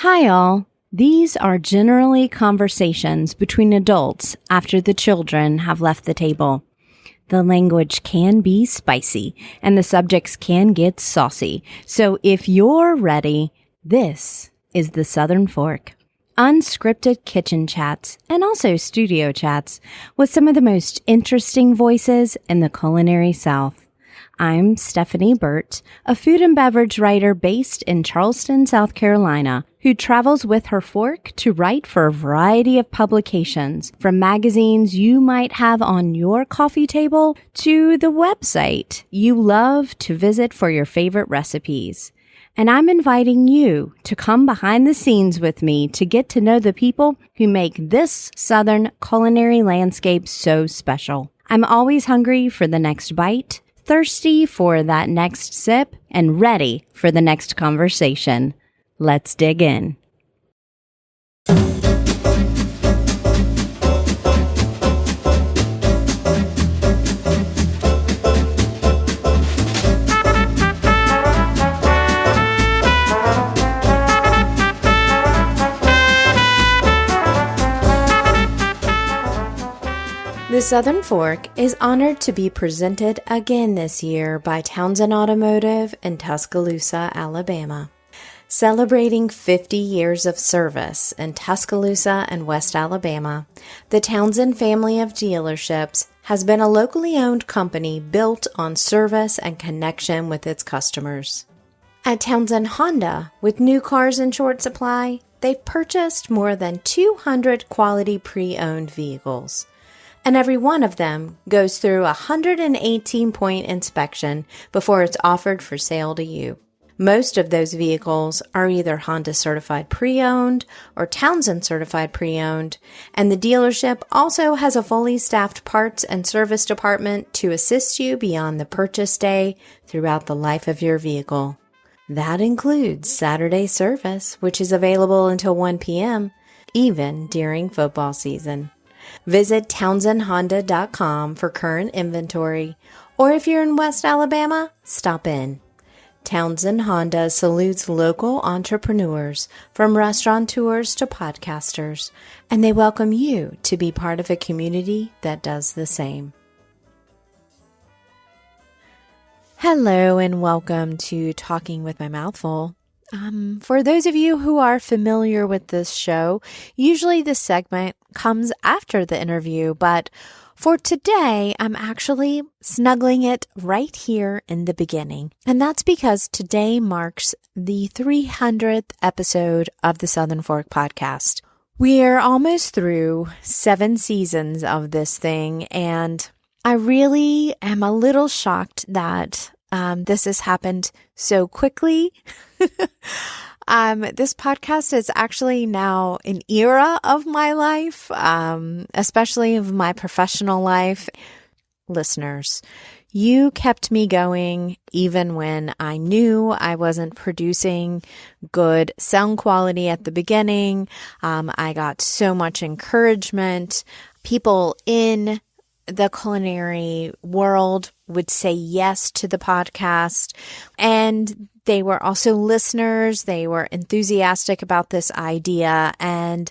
Hi all. These are generally conversations between adults after the children have left the table. The language can be spicy and the subjects can get saucy. So if you're ready, this is the Southern Fork. Unscripted kitchen chats and also studio chats with some of the most interesting voices in the culinary South. I'm Stephanie Burt, a food and beverage writer based in Charleston, South Carolina, who travels with her fork to write for a variety of publications, from magazines you might have on your coffee table to the website you love to visit for your favorite recipes. And I'm inviting you to come behind the scenes with me to get to know the people who make this Southern culinary landscape so special. I'm always hungry for the next bite, thirsty for that next sip, and ready for the next conversation. Let's dig in. The Southern Fork is honored to be presented again this year by Townsend Automotive in Tuscaloosa, Alabama. Celebrating 50 years of service in Tuscaloosa and West Alabama, the Townsend family of dealerships has been a locally owned company built on service and connection with its customers. At Townsend Honda, with new cars in short supply, they've purchased more than 200 quality pre-owned vehicles. And every one of them goes through a 118-point inspection before it's offered for sale to you. Most of those vehicles are either Honda Certified Pre-Owned or Townsend Certified Pre-Owned, and the dealership also has a fully staffed parts and service department to assist you beyond the purchase day throughout the life of your vehicle. That includes Saturday service, which is available until 1 p.m., even during football season. Visit townsendhonda.com for current inventory, or if you're in West Alabama, stop in. Townsend Honda salutes local entrepreneurs, from restaurateurs to podcasters, and they welcome you to be part of a community that does the same. Hello and welcome to Talking with My Mouth Full. For those of you who are familiar with this show, usually this segment comes after the interview, but for today, I'm actually snuggling it right here in the beginning. And that's because today marks the 300th episode of the Southern Fork podcast. We're almost through 7 seasons of this thing, and I really am a little shocked that this has happened so quickly. This podcast is actually now an era of my life, especially of my professional life. Listeners, you kept me going even when I knew I wasn't producing good sound quality at the beginning. I got so much encouragement. People in the culinary world would say yes to the podcast, and they were also listeners. They were enthusiastic about this idea. And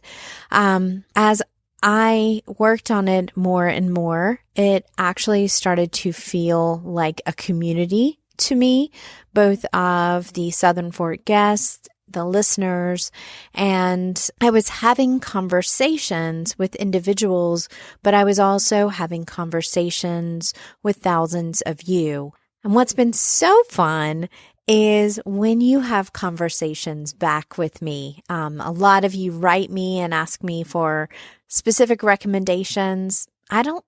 as I worked on it more and more, it actually started to feel like a community to me, both of the Southern Fork guests, the listeners, and I was having conversations with individuals, but I was also having conversations with thousands of you. And what's been so fun is when you have conversations back with me. A lot of you write me and ask me for specific recommendations. I don't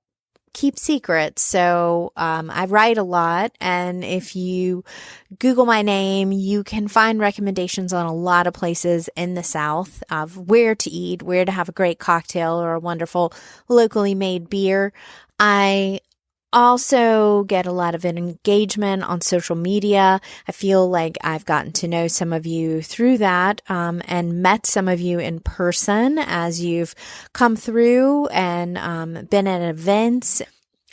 keep secrets, so I write a lot, and if you Google my name, you can find recommendations on a lot of places in the South of where to eat, where to have a great cocktail or a wonderful locally made beer. I also get a lot of engagement on social media. I feel like I've gotten to know some of you through that, and met some of you in person as you've come through and been at events.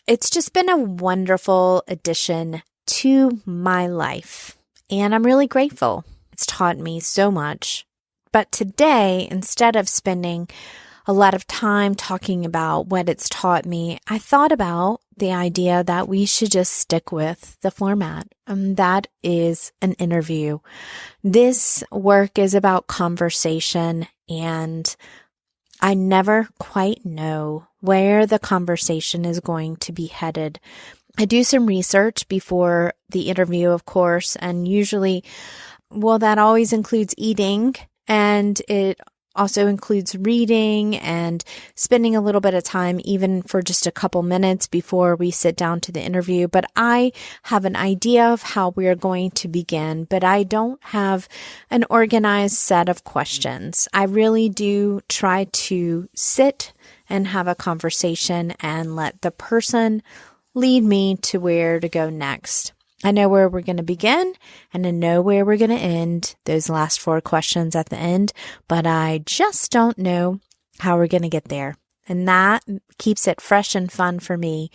It's just been a wonderful addition to my life, and I'm really grateful. It's taught me so much. But today, instead of spending a lot of time talking about what it's taught me, I thought about the idea that we should just stick with the format. That is an interview. This work is about conversation, and I never quite know where the conversation is going to be headed. I do some research before the interview, of course, and usually, that always includes eating, and it also includes reading and spending a little bit of time, even for just a couple minutes before we sit down to the interview. But I have an idea of how we're going to begin, but I don't have an organized set of questions. I really do try to sit and have a conversation and let the person lead me to where to go next. I know where we're going to begin, and I know where we're going to end, those last 4 questions at the end, but I just don't know how we're going to get there. And that keeps it fresh and fun for me.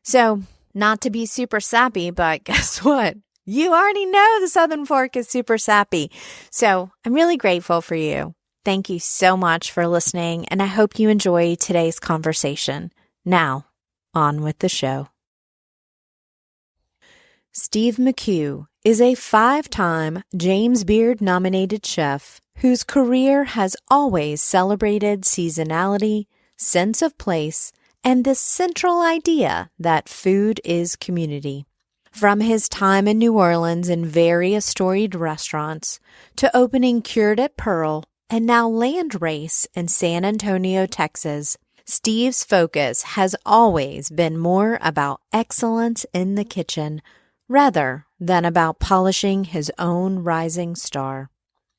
So, not to be super sappy, but guess what? You already know the Southern Fork is super sappy. So, I'm really grateful for you. Thank you so much for listening, and I hope you enjoy today's conversation. Now, on with the show. Steve McHugh is a 5-time James Beard-nominated chef whose career has always celebrated seasonality, sense of place, and the central idea that food is community. From his time in New Orleans in various storied restaurants to opening Cured at Pearl and now Landrace in San Antonio, Texas, Steve's focus has always been more about excellence in the kitchen rather than about polishing his own rising star.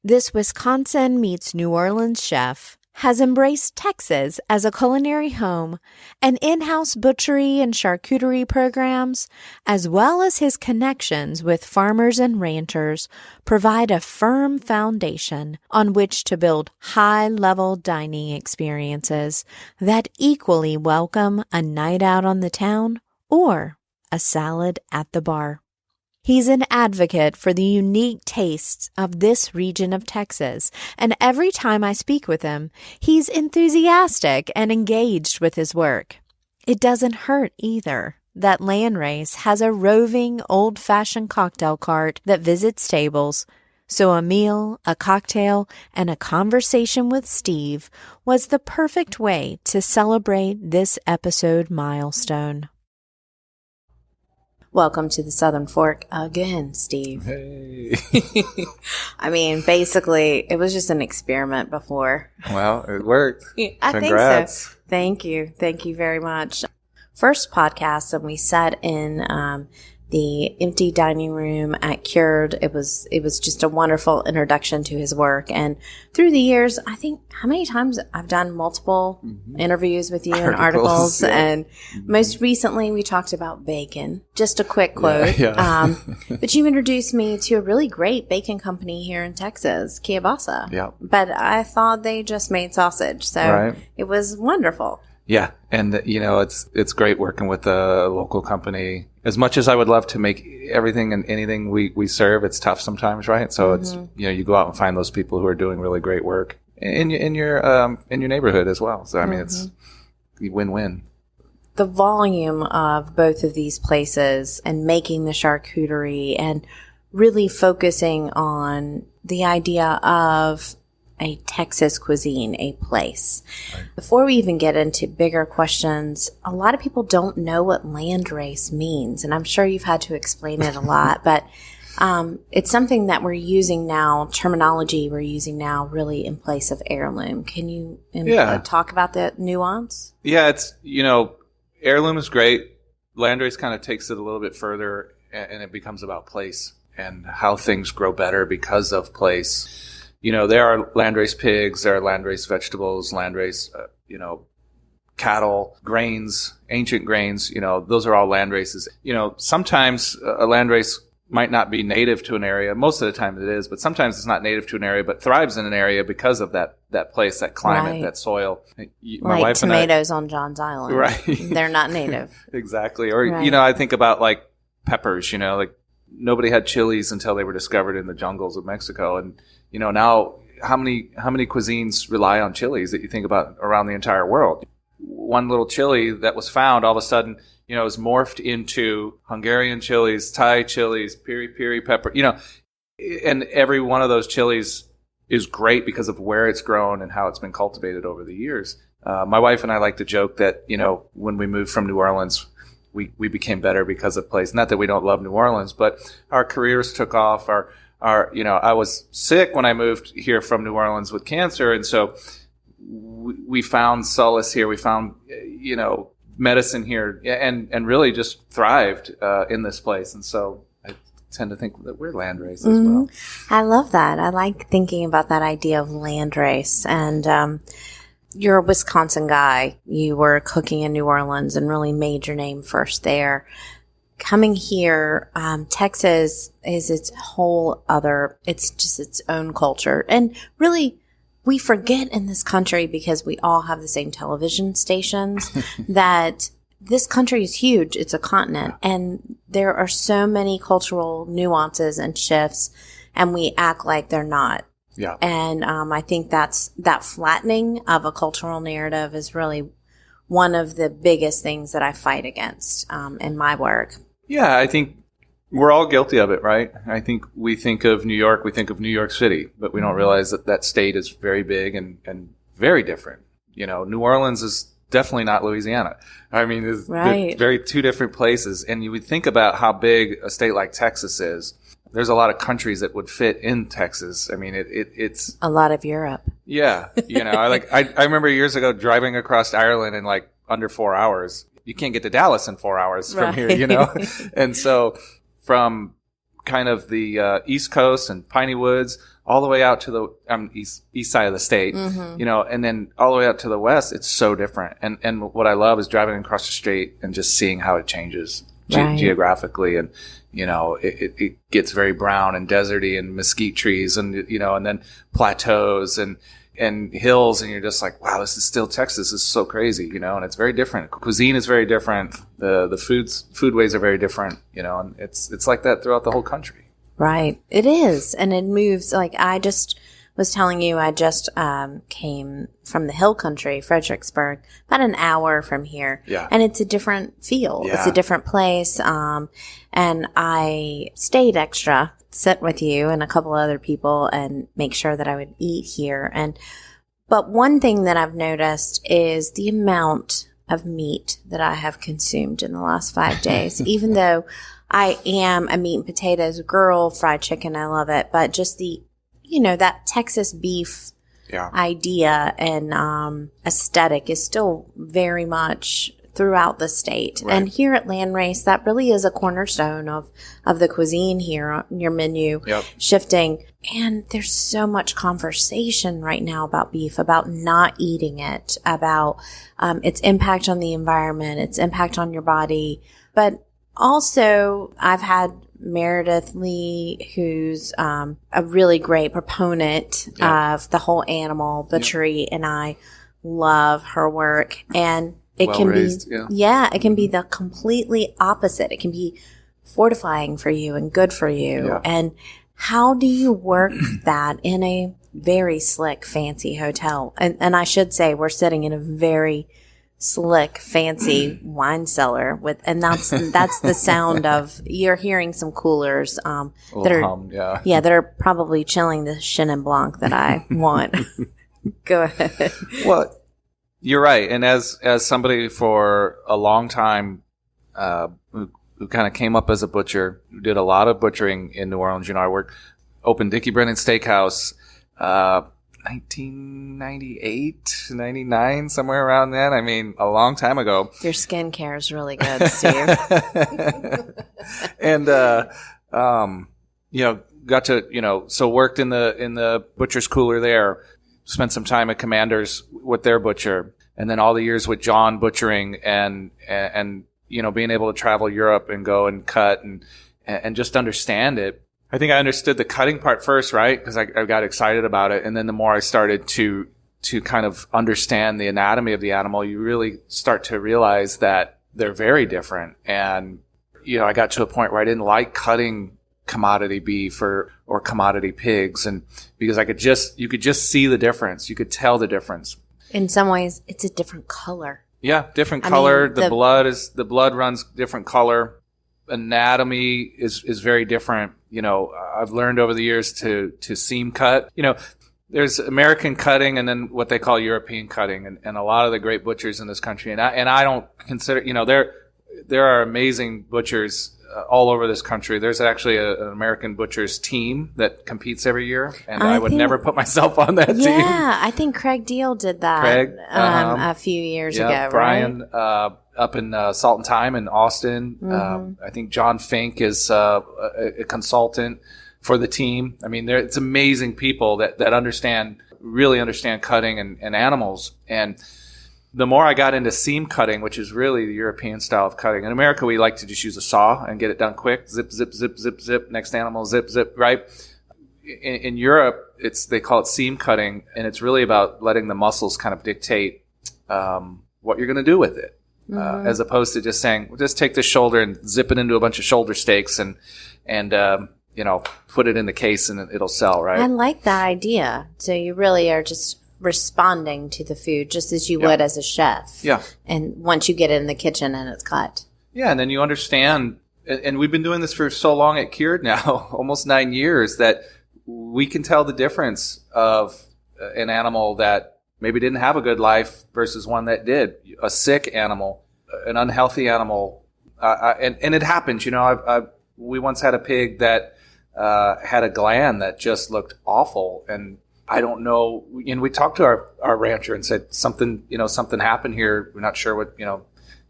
This Wisconsin meets New Orleans chef has embraced Texas as a culinary home, and in-house butchery and charcuterie programs, as well as his connections with farmers and ranchers, provide a firm foundation on which to build high-level dining experiences that equally welcome a night out on the town or a salad at the bar. He's an advocate for the unique tastes of this region of Texas, and every time I speak with him, he's enthusiastic and engaged with his work. It doesn't hurt either that Landrace has a roving, old-fashioned cocktail cart that visits tables, so a meal, a cocktail, and a conversation with Steve was the perfect way to celebrate this episode milestone. Welcome to the Southern Fork again, Steve. Hey. I mean, basically, it was just an experiment before. Well, it worked. I Congrats. think so. Thank you. Thank you very much. First podcast, and we sat in the empty dining room at Cured. It was just a wonderful introduction to his work. And through the years, I think how many times I've done multiple interviews with you and articles. Yeah. And most recently we talked about bacon. Just a quick quote. Yeah. But you introduced me to a really great bacon company here in Texas, Kielbasa. Yeah. But I thought they just made sausage. So It was wonderful. Yeah. And, it's great working with a local company. As much as I would love to make everything and anything we serve, it's tough sometimes, right? So it's, you go out and find those people who are doing really great work in your neighborhood as well. So, I mean, it's win-win. The volume of both of these places and making the charcuterie and really focusing on the idea of a Texas cuisine, a place. Right. Before we even get into bigger questions, a lot of people don't know what landrace means, and I'm sure you've had to explain it a lot, but it's something that we're using now, terminology we're using now really in place of heirloom. Can you talk about that nuance? Yeah, it's, heirloom is great. Landrace kind of takes it a little bit further, and it becomes about place and how things grow better because of place. There are landrace pigs, there are landrace vegetables, landrace, cattle, grains, ancient grains, those are all landraces. Sometimes a landrace might not be native to an area. Most of the time it is, but sometimes it's not native to an area, but thrives in an area because of that place, that climate, that soil. My wife tomatoes on John's Island. Right. They're not native. Exactly. Or, I think about like peppers, nobody had chilies until they were discovered in the jungles of Mexico. And, now how many cuisines rely on chilies that you think about around the entire world? One little chili that was found all of a sudden, is morphed into Hungarian chilies, Thai chilies, piri pepper, and every one of those chilies is great because of where it's grown and how it's been cultivated over the years. My wife and I like to joke that, when we moved from New Orleans, we became better because of place. Not that we don't love New Orleans, but our careers took off. I was sick when I moved here from New Orleans with cancer. And so we found solace here. We found, medicine here and really just thrived in this place. And so I tend to think that we're Landrace as well. I love that. I like thinking about that idea of Landrace. And you're a Wisconsin guy. You were cooking in New Orleans and really made your name first there. Coming here, Texas is its just its own culture. And really, we forget in this country, because we all have the same television stations, that this country is huge. It's a continent. And there are so many cultural nuances and shifts, and we act like they're not. Yeah. And I think that flattening of a cultural narrative is really one of the biggest things that I fight against in my work. Yeah, I think we're all guilty of it, right? I think we think of New York, we think of New York City, but we don't realize that state is very big and very different. New Orleans is definitely not Louisiana. I mean, it's very two different places. And you would think about how big a state like Texas is. There's a lot of countries that would fit in Texas. I mean, it's a lot of Europe. Yeah. I remember years ago driving across Ireland in under 4 hours. You can't get to Dallas in 4 hours from here, And so from kind of the East Coast and Piney Woods all the way out to the east side of the state, and then all the way out to the west, it's so different. And what I love is driving across the state and just seeing how it changes geographically. And, it gets very brown and deserty and mesquite trees and, and then plateaus and hills, and you're just like, wow, this is still Texas. This is so crazy, and it's very different. Cuisine is very different. The food ways are very different, and it's like that throughout the whole country. Right. It is. And it moves. Like I just was telling you, I just came from the hill country, Fredericksburg, about an hour from here. Yeah. And it's a different feel. Yeah. It's a different place. And I stayed extra, sit with you and a couple other people and make sure that I would eat here. But one thing that I've noticed is the amount of meat that I have consumed in the last 5 days, even though I am a meat and potatoes girl, fried chicken, I love it. But just that Texas beef idea and aesthetic is still very much throughout the state. Right. And here at Landrace, that really is a cornerstone of the cuisine here on your menu, shifting. And there's so much conversation right now about beef, about not eating it, about its impact on the environment, its impact on your body. But also, I've had Meredith Lee, who's a really great proponent of the whole animal butchery, and I love her work. And it can be, it can be the completely opposite. It can be fortifying for you and good for you. Yeah. And how do you work that in a very slick, fancy hotel? And I should say we're sitting in a very slick, fancy wine cellar and that's the sound of, you're hearing some coolers that are that are probably chilling the Chenin Blanc that I want. Go ahead. Well, you're right. And as somebody for a long time who kind of came up as a butcher, who did a lot of butchering in New Orleans, I opened Dickie Brennan Steakhouse 1998, 99, somewhere around then. I mean, a long time ago. Your skincare is really good, Steve. And, got to, so worked in the butcher's cooler there, spent some time at Commander's with their butcher, and then all the years with John butchering and being able to travel Europe and go and cut and just understand it. I think I understood the cutting part first, right? Because I got excited about it. And then the more I started to kind of understand the anatomy of the animal, you really start to realize that they're very different. And, I got to a point where I didn't like cutting commodity beef or commodity pigs. And because you could just see the difference. You could tell the difference. In some ways, it's a different color. Yeah, different color. I mean, the blood runs different color. Anatomy is very different. I've learned over the years to seam cut. There's American cutting and then what they call European cutting, and a lot of the great butchers in this country. And I don't consider, there are amazing butchers all over this country. There's actually an American butchers team that competes every year, and I would never put myself on that team. Yeah, I think Craig Deal did that a few years ago, Brian, right? Up in Salt and Thyme in Austin. I think John Fink is a consultant for the team. I mean, it's amazing people that really understand cutting and animals. And the more I got into seam cutting, which is really the European style of cutting. In America, we like to just use a saw and get it done quick. Zip, zip, zip, zip, zip. Next animal, zip, zip, right? In Europe, they call it seam cutting, and it's really about letting the muscles kind of dictate what you're going to do with it. As opposed to just saying, well, just take this shoulder and zip it into a bunch of shoulder steaks and put it in the case and it'll sell, right? I like that idea. So you really are just responding to the food just as you would as a chef. Yeah. And once you get it in the kitchen and it's cut. Yeah, and then you understand, and we've been doing this for so long at Cured now, almost 9 years, that we can tell the difference of an animal that maybe didn't have a good life versus one that did. A sick animal, an unhealthy animal, and it happens. We once had a pig that had a gland that just looked awful, and I don't know. And we talked to our rancher and said something happened here. We're not sure what.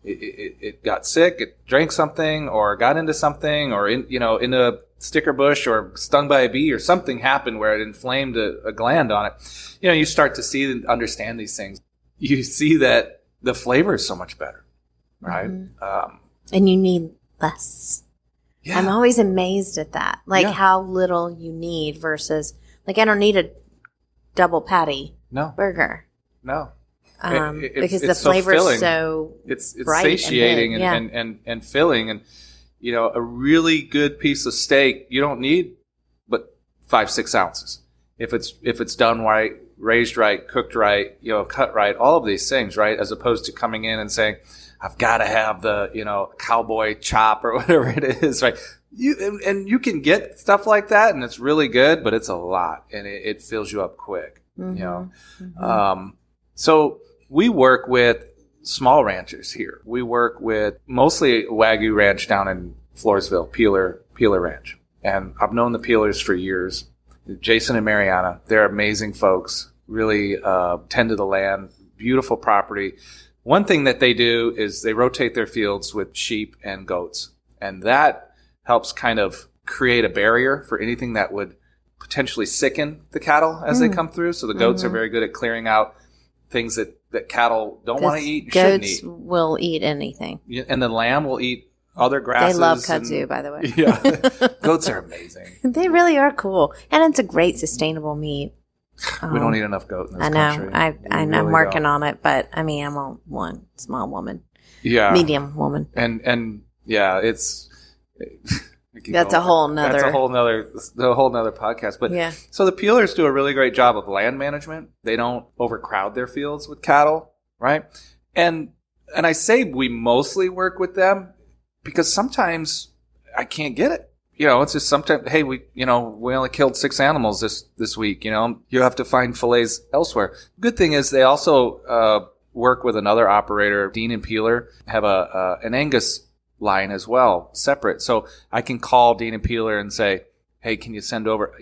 It got sick. It drank something, or got into something, or in a sticker bush, or stung by a bee, or something happened where it inflamed a gland on it. You start to see and understand these things. You see that the flavor is so much better, right? Mm-hmm. And you need less. Yeah. I'm always amazed at that, how little you need versus, I don't need a double patty burger. No. Because the flavor is so it's bright satiating and filling, and a really good piece of steak you don't need but 5-6 ounces if it's done right, raised right, cooked right, cut right, all of these things, right? As opposed to coming in and saying, I've got to have the cowboy chop or whatever it is, right? You can get stuff like that, and it's really good, but it's a lot, and it fills you up quick. So we work with small ranchers here. We work with mostly Wagyu Ranch down in Floresville, Peeler Ranch. And I've known the Peelers for years. Jason and Mariana, they're amazing folks, really tend to the land, beautiful property. One thing that they do is they rotate their fields with sheep and goats. And that helps kind of create a barrier for anything that would potentially sicken the cattle as they come through. So the goats are very good at clearing out things that cattle don't want to eat, shouldn't eat. Goats will eat anything. And the lamb will eat other grasses. They love kudzu, by the way. Yeah. Goats are amazing. They really are cool. And it's a great sustainable meat. We don't eat enough goat in this country. I'm working on it, but I'm one small woman. Yeah. Medium woman. And yeah, it's... That's a whole nother podcast. But yeah. So the Peelers do a really great job of land management. They don't overcrowd their fields with cattle, right? And I say we mostly work with them because sometimes I can't get it. It's just sometimes, hey, we only killed 6 animals this week. You have to find fillets elsewhere. Good thing is they also work with another operator, Dean and Peeler, have an Angus line as well, separate. So I can call Dean and Peeler and say, hey, can you send over,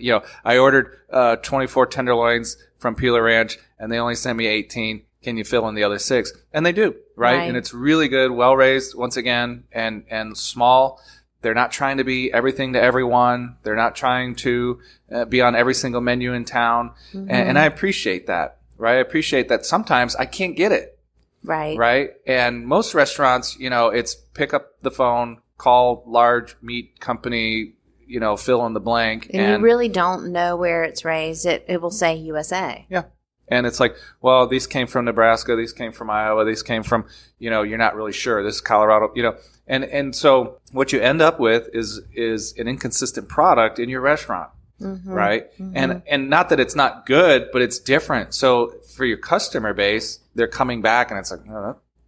I ordered 24 tenderloins from Peeler Ranch and they only sent me 18. Can you fill in the other 6? And they do, right? And it's really good, well raised once again, and small. They're not trying to be everything to everyone. They're not trying to be on every single menu in town. And I appreciate that, right? I appreciate that sometimes I can't get it. Right. And most restaurants, it's pick up the phone, call large meat company, fill in the blank. And you really don't know where it's raised. It will say USA. Yeah. And it's like, well, these came from Nebraska, these came from Iowa, these came from, you're not really sure. This is Colorado, And so what you end up with is an inconsistent product in your restaurant, right? And not that it's not good, but it's different. So for your customer base, they're coming back and it's like,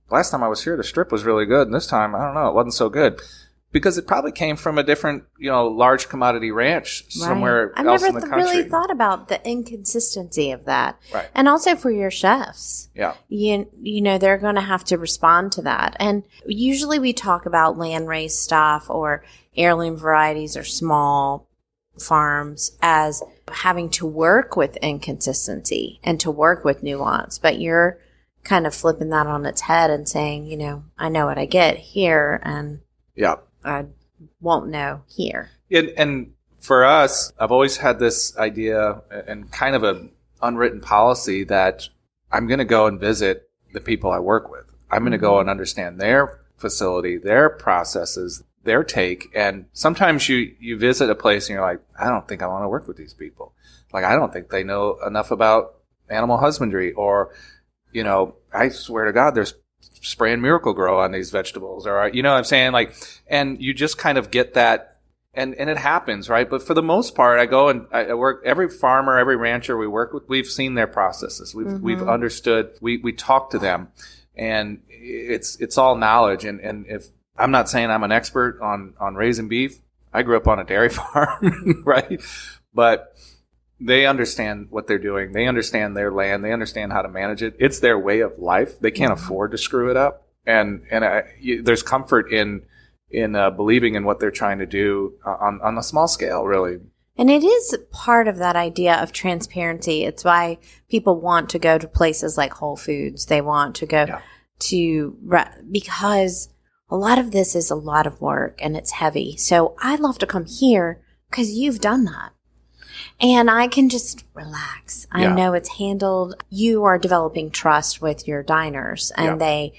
last time I was here, the strip was really good. And this time, I don't know, it wasn't so good. Because it probably came from a different, large commodity ranch somewhere else in the country. I've never really thought about the inconsistency of that. Right. And also for your chefs. Yeah. They're going to have to respond to that. And usually we talk about land-raised stuff or heirloom varieties or small farms as having to work with inconsistency and to work with nuance. But you're kind of flipping that on its head and saying, I know what I get here and I won't know here. And for us, I've always had this idea and kind of an unwritten policy that I'm going to go and visit the people I work with. I'm going to go and understand their facility, their processes, their take. And sometimes you visit a place and you're like, I don't think I want to work with these people. Like, I don't think they know enough about animal husbandry, or, I swear to God, there's spraying Miracle-Gro on these vegetables, or, what I'm saying? Like, and you just kind of get that, and it happens, right? But for the most part, I go and I work, every farmer, every rancher we work with, we've seen their processes. We've understood, we talk to them, and it's all knowledge. And if I'm not saying I'm an expert on raising beef, I grew up on a dairy farm, right? But they understand what they're doing. They understand their land. They understand how to manage it. It's their way of life. They can't afford to screw it up. And there's comfort in believing in what they're trying to do on a small scale, really. And it is part of that idea of transparency. It's why people want to go to places like Whole Foods. They want to go because a lot of this is a lot of work and it's heavy. So I love to come here because you've done that. And I can just relax. I know it's handled. You are developing trust with your diners, and they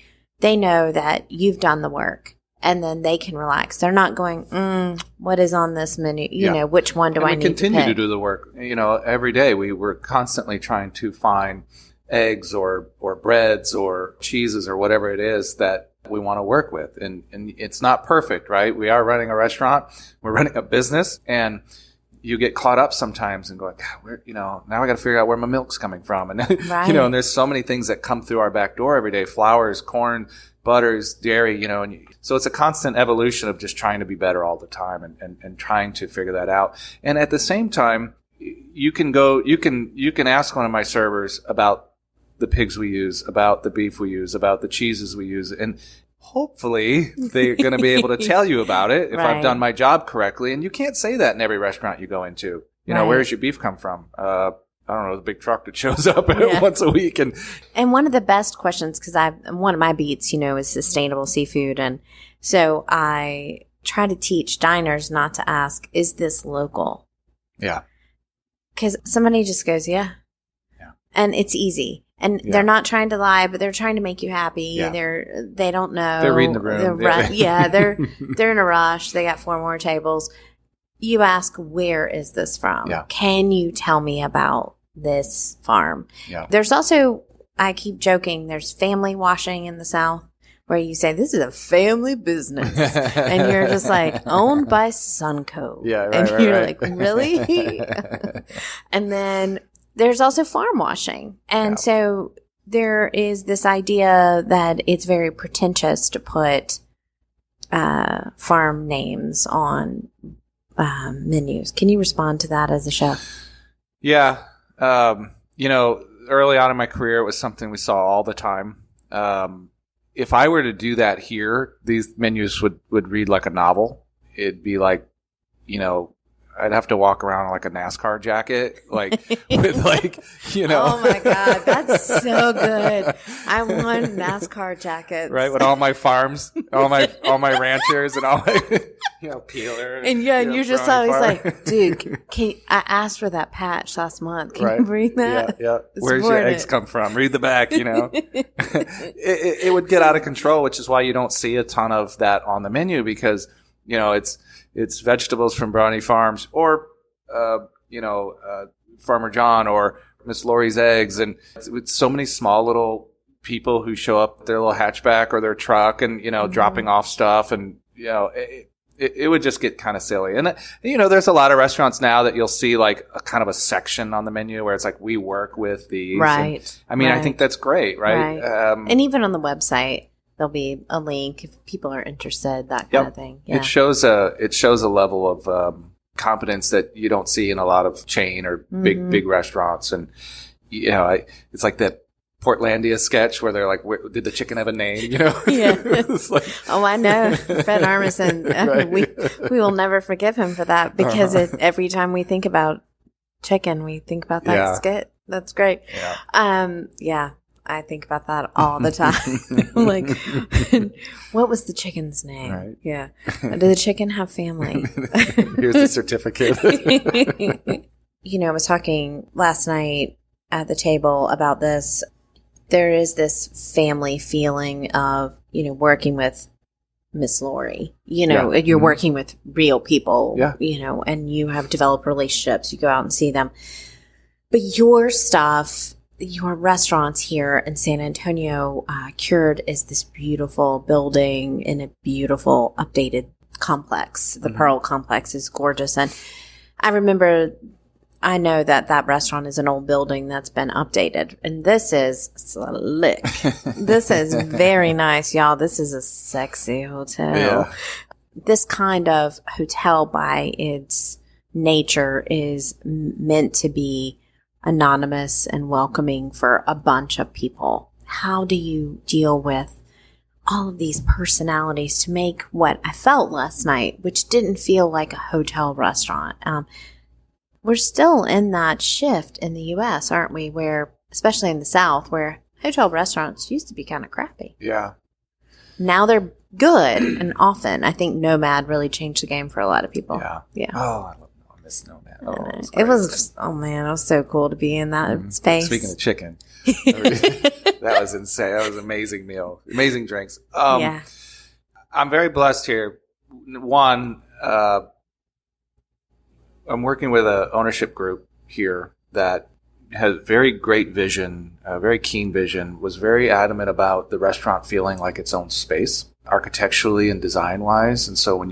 know that you've done the work, and then they can relax. They're not going, what is on this menu? You know, which one do I need to pick? We continue to do the work. Every day we're constantly trying to find eggs or breads or cheeses or whatever it is that we want to work with. And it's not perfect, right? We are running a restaurant. We're running a business, and you get caught up sometimes and going, God, now I got to figure out where my milk's coming from. And, and there's so many things that come through our back door every day: flours, corn, butters, dairy, and so it's a constant evolution of just trying to be better all the time and trying to figure that out. And at the same time, you can ask one of my servers about the pigs we use, about the beef we use, about the cheeses we use. And hopefully they're going to be able to tell you about it if I've done my job correctly. And you can't say that in every restaurant you go into. Where's your beef come from? I don't know, the big truck that shows up once a week. And one of the best questions, because one of my beats, is sustainable seafood. And so I try to teach diners not to ask, is this local? Yeah. Because somebody just goes, yeah. And it's easy. And they're not trying to lie, but they're trying to make you happy. Yeah. They don't know. They're reading the room. They're in a rush. They got 4 more tables. You ask, where is this from? Yeah. Can you tell me about this farm? Yeah. There's also, I keep joking, there's family washing in the South where you say, this is a family business. And you're just like, owned by Sunco. Yeah, and you're like, really? And then there's also farm washing. And so there is this idea that it's very pretentious to put farm names on menus. Can you respond to that as a chef? Yeah. Early on in my career, it was something we saw all the time. If I were to do that here, these menus would read like a novel. It'd be like, I'd have to walk around in like a NASCAR jacket, with Oh my God, that's so good. I want NASCAR jackets. Right, with all my farms, all my ranchers and all my, peeler. And you're just always like, dude, I asked for that patch last month. Can you bring that? Yeah. Where's your eggs come from? Read the back, It would get out of control, which is why you don't see a ton of that on the menu because, it's vegetables from Brawny Farms or, Farmer John or, Miss Lori's eggs. And it's so many small little people who show up with their little hatchback or their truck and, dropping off stuff. And, it would just get kind of silly. And, there's a lot of restaurants now that you'll see like a kind of a section on the menu where it's like, we work with these. Right. And, I think that's great, right? And even on the website, there'll be a link if people are interested, that kind of thing. Yeah. It shows a level of competence that you don't see in a lot of chain or big restaurants. And, it's like that Portlandia sketch where they're like, did the chicken have a name? Yeah. It's like, I know. Fred Armisen. Right. We will never forgive him for that because every time we think about chicken, we think about that skit. That's great. Yeah. I think about that all the time. Like, what was the chicken's name? Right. Yeah. Did the chicken have family? Here's the certificate. I was talking last night at the table about this. There is this family feeling of, working with Miss Lori. You're working with real people, and you have developed relationships. You go out and see them. But your stuff, your restaurants here in San Antonio, Cured is this beautiful building in a beautiful updated complex. The Pearl Complex is gorgeous. And I know that restaurant is an old building that's been updated. And this is slick. This is very nice, y'all. This is a sexy hotel. Yeah. This kind of hotel by its nature is meant to be anonymous and welcoming for a bunch of people. How do you deal with all of these personalities to make what I felt last night, which didn't feel like a hotel restaurant? We're still in that shift in the U.S., aren't we? Where, especially in the South, where hotel restaurants used to be kind of crappy. Yeah. Now they're good, and often I think Nomad really changed the game for a lot of people. Yeah. Oh, I miss Nomad. It was so cool to be in that space. Speaking of chicken, that was insane. That was an amazing meal. Amazing drinks. I'm very blessed here. One, I'm working with an ownership group here that has very great vision, very keen vision, was very adamant about the restaurant feeling like its own space, architecturally and design-wise. And so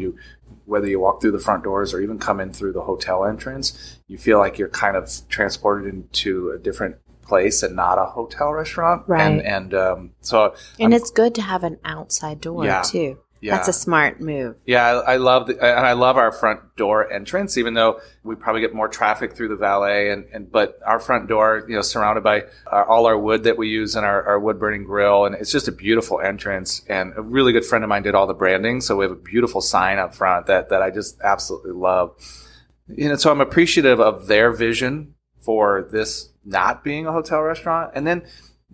whether you walk through the front doors or even come in through the hotel entrance, you feel like you're kind of transported into a different place and not a hotel restaurant. Right. And it's good to have an outside door too. Yeah. That's a smart move. Yeah, I love our front door entrance, even though we probably get more traffic through the valet. But our front door, surrounded by all our wood that we use in our wood burning grill, and it's just a beautiful entrance. And a really good friend of mine did all the branding, so we have a beautiful sign up front that I just absolutely love. So I'm appreciative of their vision for this not being a hotel restaurant. And then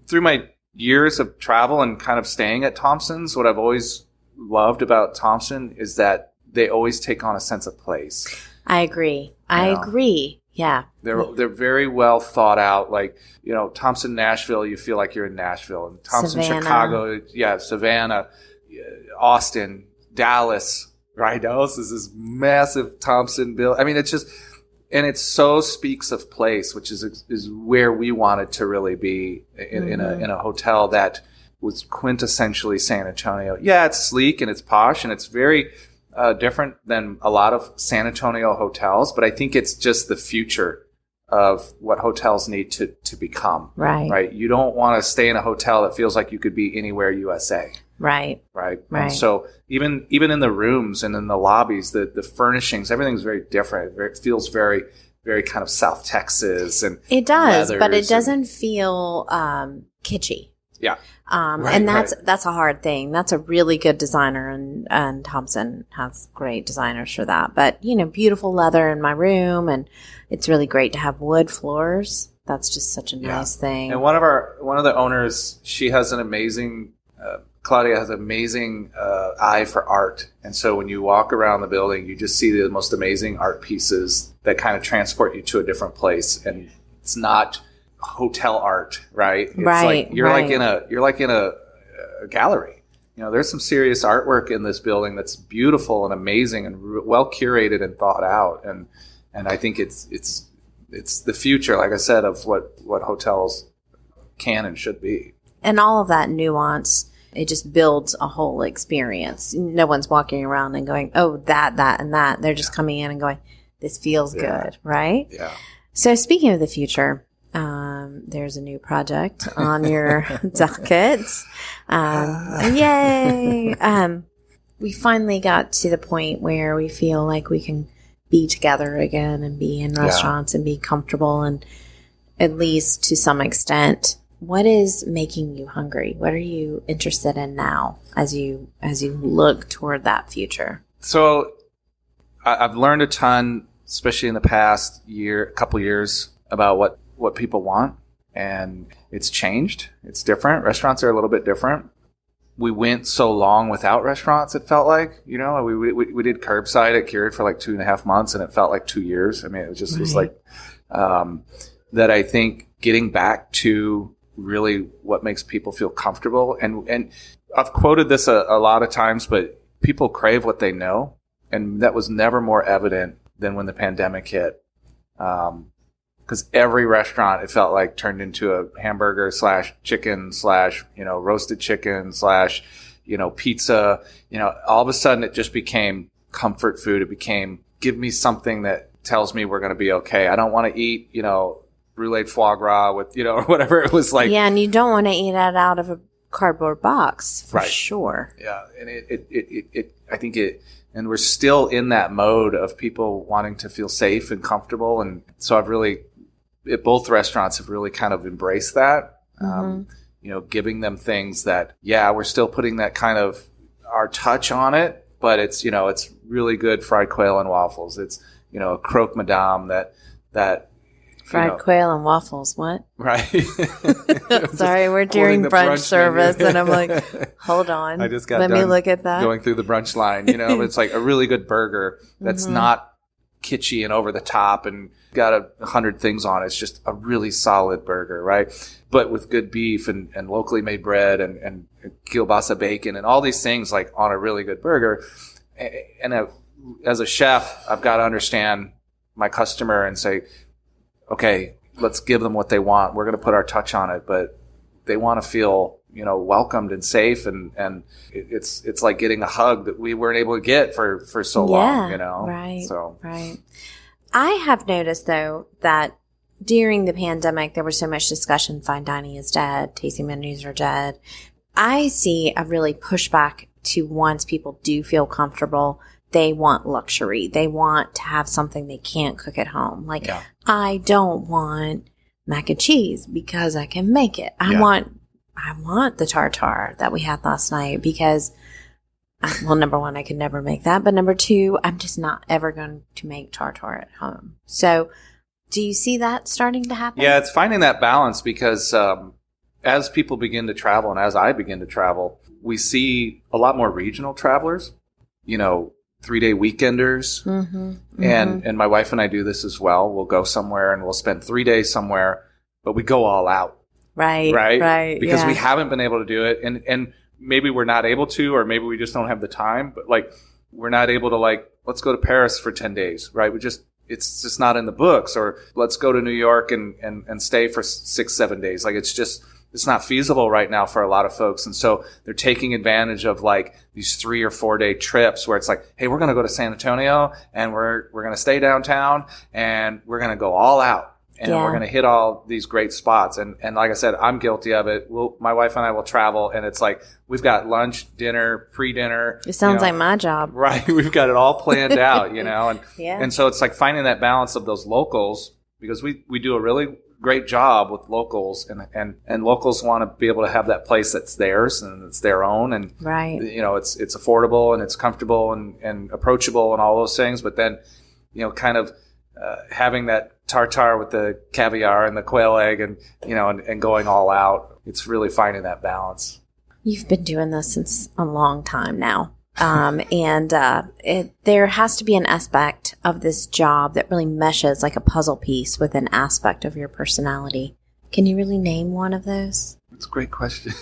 through my years of travel and kind of staying at Thompson's, what I've always loved about Thompson is that they always take on a sense of place. I agree. Yeah. They're very well thought out. Like, Thompson, Nashville, you feel like you're in Nashville. And Thompson, Savannah. Chicago, Savannah, Austin, Dallas, right? Dallas is this massive Thompson bill. I mean, it's just, and it so speaks of place, which is where we wanted to really be in a hotel that was quintessentially San Antonio. Yeah, it's sleek and it's posh and it's very different than a lot of San Antonio hotels, but I think it's just the future of what hotels need to become. Right. You don't want to stay in a hotel that feels like you could be anywhere USA. Right. And so even in the rooms and in the lobbies, the furnishings, everything's very different. It feels very, very kind of South Texas, and it does, but it doesn't feel kitschy. Yeah. And that's a hard thing. That's a really good designer, and Thompson has great designers for that. But, beautiful leather in my room, and it's really great to have wood floors. That's just such a nice thing. And one of the owners, she has an amazing, Claudia has an amazing eye for art. And so when you walk around the building, you just see the most amazing art pieces that kind of transport you to a different place. And it's not hotel art, right? It's like you're like in a gallery. There's some serious artwork in this building that's beautiful and amazing and well curated and thought out, and I think it's it's the future, like I said, of what hotels can and should be. And all of that nuance, it just builds a whole experience. No one's walking around and going, oh, that, and that. They're just coming in and going, this feels good, right? Yeah. So speaking of the future, there's a new project on your docket. Yay! We finally got to the point where we feel like we can be together again and be in restaurants and be comfortable, and at least to some extent. What is making you hungry? What are you interested in now as you look toward that future? So I've learned a ton, especially in the past couple years, about what people want, and it's changed. It's different. Restaurants are a little bit different. We went so long without restaurants, it felt like, we did curbside at Cured for like 2.5 months, and it felt like 2 years. I mean, it just was like, that I think getting back to really what makes people feel comfortable. And I've quoted this a lot of times, but people crave what they know. And that was never more evident than when the pandemic hit. Because every restaurant, it felt like, turned into a hamburger / chicken / roasted chicken / pizza. All of a sudden it just became comfort food. It became, give me something that tells me we're going to be okay. I don't want to eat, brulee foie gras with, or whatever it was like. Yeah, and you don't want to eat that out of a cardboard box, for sure. Yeah, and I think and we're still in that mode of people wanting to feel safe and comfortable. And so both restaurants have really kind of embraced that, giving them things that, we're still putting that kind of our touch on it, but it's, it's really good fried quail and waffles. It's, a croque madame that, fried quail and waffles, what? Right. Sorry, we're during brunch service, and I'm like, hold on. I just got Let me look at that. Going through the brunch line, it's like a really good burger that's not kitschy and over the top and got 100 things on it. It's just a really solid burger, right? But with good beef and locally made bread and kielbasa bacon and all these things, like, on a really good burger. And as a chef, I've got to understand my customer and say, okay, let's give them what they want. We're going to put our touch on it, but they want to feel, welcomed and safe. And it's like getting a hug that we weren't able to get for so long, Right. So. Right. I have noticed, though, that during the pandemic, there was so much discussion, fine dining is dead, tasting menus are dead. I see a really pushback to, once people do feel comfortable, they want luxury. They want to have something they can't cook at home. Like, I don't want mac and cheese because I can make it. I want the tartare that we had last night because, well, number one, I could never make that. But number two, I'm just not ever going to make tartare at home. So do you see that starting to happen? Yeah, it's finding that balance because as people begin to travel and as I begin to travel, we see a lot more regional travelers, 3-day weekenders. And my wife and I do this as well. We'll go somewhere and we'll spend 3 days somewhere, but we go all out. Right. Because we haven't been able to do it. And maybe we're not able to, or maybe we just don't have the time, but like, we're not able to, like, let's go to Paris for 10 days, right? It's just not in the books. Or let's go to New York and stay for 6-7 days. Like, it's not feasible right now for a lot of folks. And so they're taking advantage of, like, these 3 or 4 day trips where it's like, hey, we're going to go to San Antonio and we're going to stay downtown and we're going to go all out and we're going to hit all these great spots. And like I said, I'm guilty of it. My wife and I will travel and it's like, we've got lunch, dinner, pre-dinner. It sounds like my job. Right. We've got it all planned out, and so it's like finding that balance of those locals, because we do a really great job with locals, and locals want to be able to have that place that's theirs and it's their own, and it's affordable and it's comfortable and approachable and all those things. But then, kind of having that tartare with the caviar and the quail egg and going all out. It's really finding that balance. You've been doing this since a long time now. There has to be an aspect of this job that really meshes like a puzzle piece with an aspect of your personality. Can you really name one of those? That's a great question.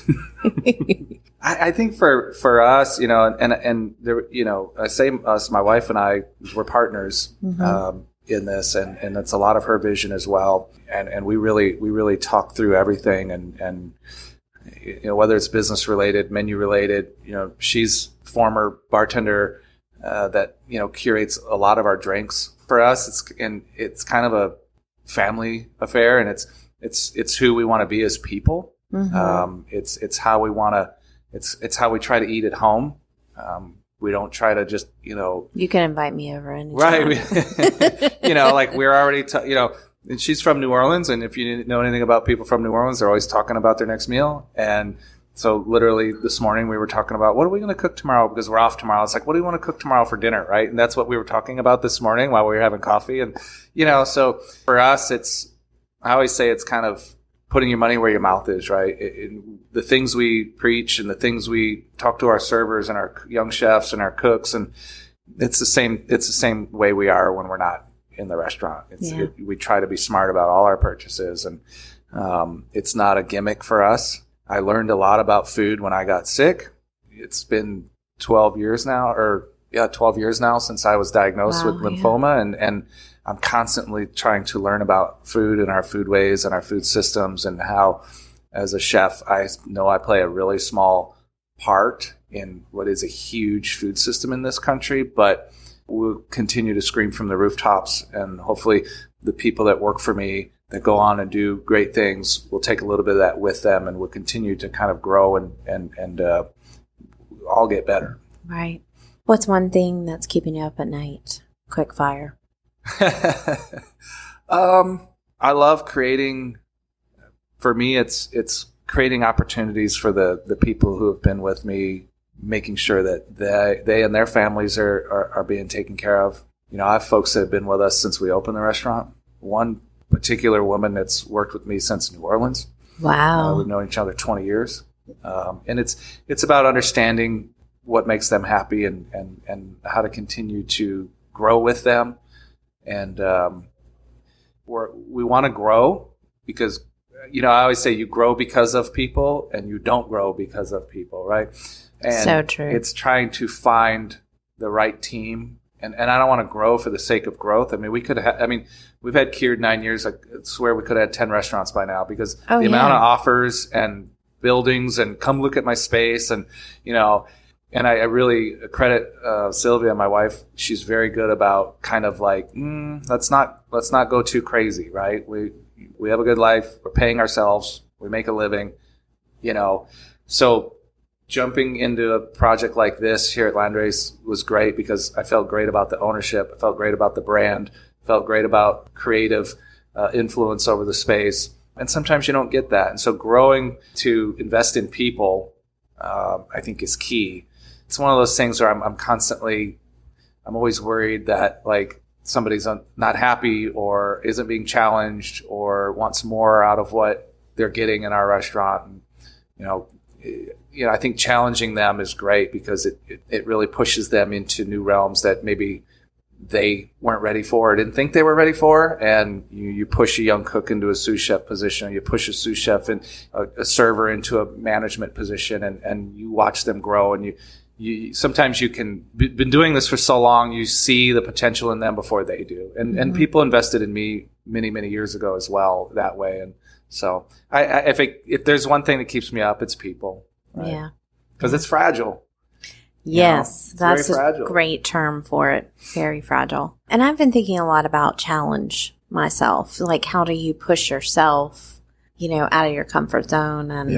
I think for us, and there, I say us, my wife and I, we're partners. in this, and it's a lot of her vision as well. And we really talk through everything, and whether it's business related, menu related. She's former bartender that curates a lot of our drinks for us. It's kind of a family affair, and it's who we want to be as people. Mm-hmm. It's how we want to. It's how we try to eat at home. We don't try to just, You can invite me over anytime. Right. Like we're already, and she's from New Orleans. And if you didn't know anything about people from New Orleans, they're always talking about their next meal. And so literally this morning we were talking about, what are we going to cook tomorrow? Because we're off tomorrow. It's like, what do you want to cook tomorrow for dinner? Right. And that's what we were talking about this morning while we were having coffee. And, so for us, I always say it's kind of putting your money where your mouth is, right? The things we preach and the things we talk to our servers and our young chefs and our cooks, and it's the same way we are when we're not in the restaurant. We try to be smart about all our purchases, and it's not a gimmick for us. I learned a lot about food when I got sick. It's been 12 years now since I was diagnosed with lymphoma, and I'm constantly trying to learn about food and our food ways and our food systems, and how, as a chef, I know I play a really small part in what is a huge food system in this country, but we'll continue to scream from the rooftops, and hopefully the people that work for me that go on and do great things will take a little bit of that with them, and we'll continue to kind of grow and all get better. Right. What's one thing that's keeping you up at night? Quick fire. I love creating. For me, it's creating opportunities for the people who have been with me, making sure that they and their families are being taken care of. I have folks that have been with us since we opened the restaurant. One particular woman that's worked with me since New Orleans. Wow. We've known each other 20 years. And it's about understanding what makes them happy and how to continue to grow with them. And we want to grow because, I always say you grow because of people and you don't grow because of people, right? And so true. It's trying to find the right team. And I don't want to grow for the sake of growth. I mean, we've had Cured 9 years. I swear we could have had 10 restaurants by now because the amount of offers and buildings and come look at my space and, and I really credit Sylvia, my wife. She's very good about kind of like, let's not go too crazy, right? We have a good life. We're paying ourselves. We make a living, So jumping into a project like this here at Landrace was great because I felt great about the ownership. I felt great about the brand. Felt great about creative influence over the space. And sometimes you don't get that. And so growing to invest in people, I think is key. It's one of those things where I'm always worried that like somebody's not happy or isn't being challenged or wants more out of what they're getting in our restaurant. And, I think challenging them is great because it really pushes them into new realms that maybe they weren't ready for or didn't think they were ready for. And you push a young cook into a sous chef position, or you push a sous chef and a server into a management position, and you watch them grow. And you sometimes you can been doing this for so long, you see the potential in them before they do. And people invested in me many, many years ago as well that way. And so if there's one thing that keeps me up, it's people. Right? Yeah. Because it's fragile. Yes, that's a great term for it. Very fragile. And I've been thinking a lot about challenge myself. Like, how do you push yourself, out of your comfort zone and,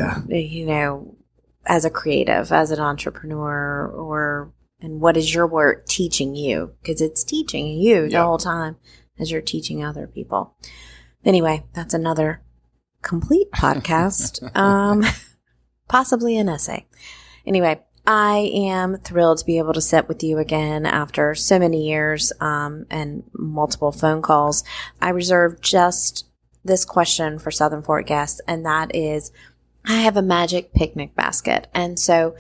as a creative, as an entrepreneur, and what is your work teaching you? Because it's teaching you the whole time as you're teaching other people. Anyway, that's another complete podcast, possibly an essay. Anyway, I am thrilled to be able to sit with you again after so many years and multiple phone calls. I reserved just this question for Southern Fork guests, and that is, I have a magic picnic basket. And so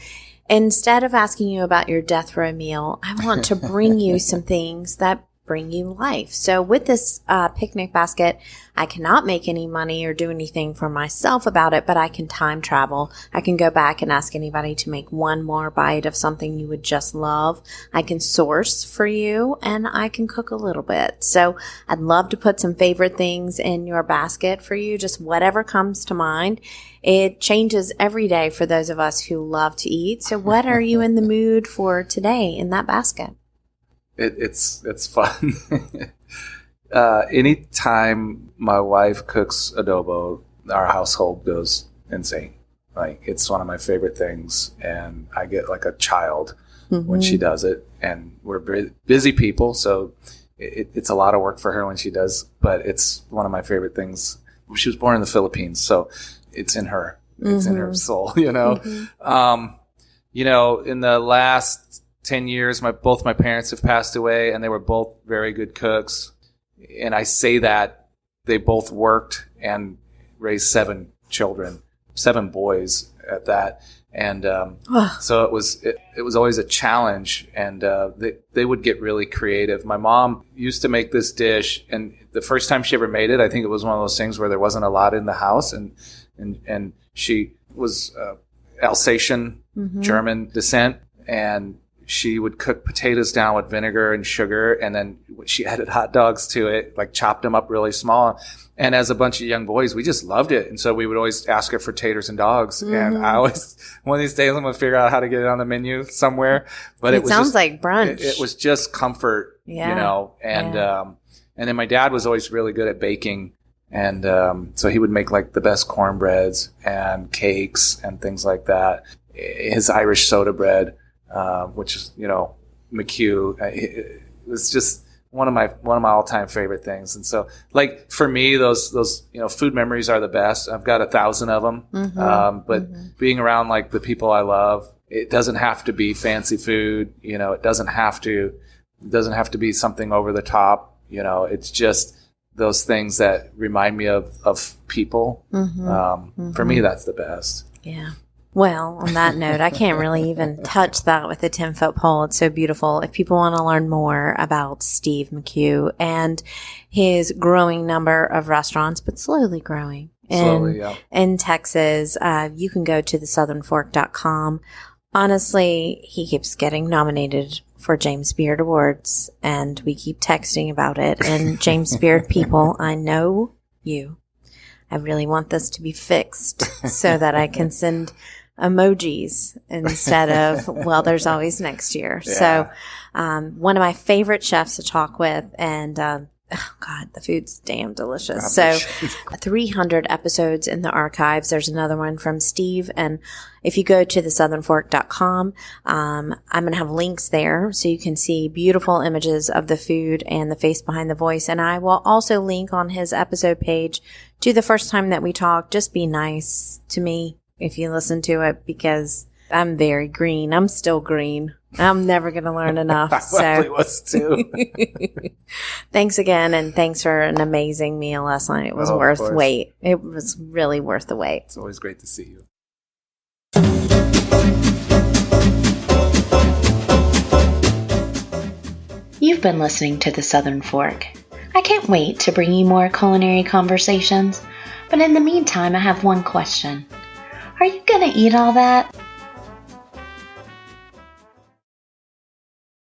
instead of asking you about your death row meal, I want to bring you some things that bring you life. So with this picnic basket, I cannot make any money or do anything for myself about it, but I can time travel. I can go back and ask anybody to make one more bite of something you would just love. I can source for you, and I can cook a little bit. So I'd love to put some favorite things in your basket for you, just whatever comes to mind. It changes every day for those of us who love to eat. So what are you in the mood for today in that basket? It's fun. Anytime my wife cooks adobo, our household goes insane. Like, it's one of my favorite things, and I get like a child when she does it. And we're busy people, so it's a lot of work for her when she does, but it's one of my favorite things. She was born in the Philippines, so it's in her. It's in her soul, you know. In the last 10 years, both my parents have passed away, and they were both very good cooks. And I say that they both worked and raised 7 children, 7 boys at that. And so it was always a challenge, and they would get really creative. My mom used to make this dish, and the first time she ever made it, I think it was one of those things where there wasn't a lot in the house, and she was Alsatian, German descent, and she would cook potatoes down with vinegar and sugar, and then she added hot dogs to it, like chopped them up really small. And as a bunch of young boys, we just loved it. And so we would always ask her for taters and dogs. And I always, one of these days, I'm going to figure out how to get it on the menu somewhere. But it was sounds like brunch. It was just comfort, you know. And and then my dad was always really good at baking. And so he would make like the best cornbreads and cakes and things like that. His Irish soda bread, which is, McHugh, it was just one of my all-time favorite things. And so, like, for me, those food memories are the best. I've got 1,000 of them. But being around like the people I love, it doesn't have to be fancy food. It doesn't have to be something over the top. It's just those things that remind me of people. For me, that's the best. Yeah. Well, on that note, I can't really even touch that with a 10-foot pole. It's so beautiful. If people want to learn more about Steve McHugh and his growing number of restaurants, but slowly growing in Texas, you can go to thesouthernfork.com. Honestly, he keeps getting nominated for James Beard Awards, and we keep texting about it. And James Beard people, I know you. I really want this to be fixed so that I can send emojis instead of, well, there's always next year. Yeah. So, one of my favorite chefs to talk with, and, God, the food's damn delicious. So 300 episodes in the archives. There's another one from Steve. And if you go to thesouthernfork.com, I'm going to have links there so you can see beautiful images of the food and the face behind the voice. And I will also link on his episode page to the first time that we talked. Just be nice to me if you listen to it, because I'm very green. I'm still green. I'm never going to learn enough. I probably was too. Thanks again, and thanks for an amazing meal last night. It was worth the wait. It was really worth the wait. It's always great to see you. You've been listening to The Southern Fork. I can't wait to bring you more culinary conversations, but in the meantime, I have one question. Are you going to eat all that?